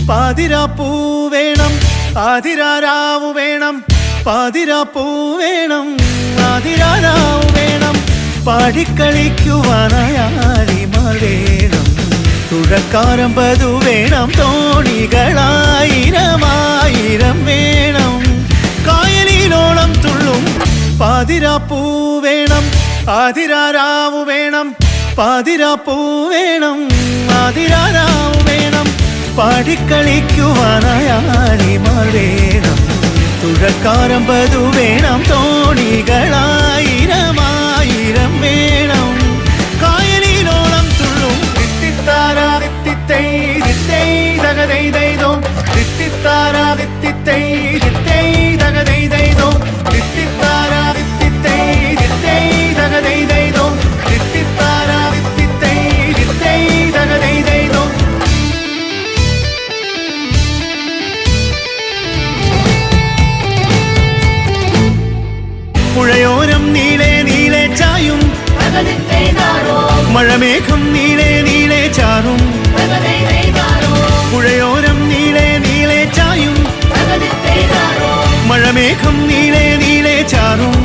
പാതിരാപ്പൂ വേണം ആതിരാരാവു വേണം പാതിരാപ്പൂ വേണം ആതിരാരാവു വേണം പാടിക്കളിക്കുവാനായാലിമാർ വേണം തുഴക്കാരമ്പതു വേണം തോണികളായിരമായിരം വേണം കായലിലോളം തുള്ളും പാതിരാപ്പൂ വേണം ആതിരാരാവു വേണം പാതിരാപ്പൂ വേണം ആതിരാരാവു വേണം പാടിക്കളിക്കുവാനായാലിമാർ വേണം തുഴക്കാരമ്പതു വേണം തോണികളായിരമായിരം വേണം കായലിലോളം തുള്ളും തിത്തിത്താരാ തിത്തിത്തൈ തിത്തൈ തകതൈ ദൈതോ തിത്തിത്താരാ തിത്തിത്തൈ തിത്തൈ തകതൈ ദൈതോ തിത്തിത്താരാ തിത്തിത്തൈ തിത്തൈ തകതൈ ദൈതോ തിത്തിത്താരാ തിത്തിത്തൈ തിത്തൈ തകതൈ ദൈതോ പുഴയോരം നീളെ നീളെ ചായും മഴമേഘം നീളെ നീളെ ചാറും പുഴയോരം നീളെ നീളെ ചായും മഴമേഘം നീളെ നീളെ ചാറും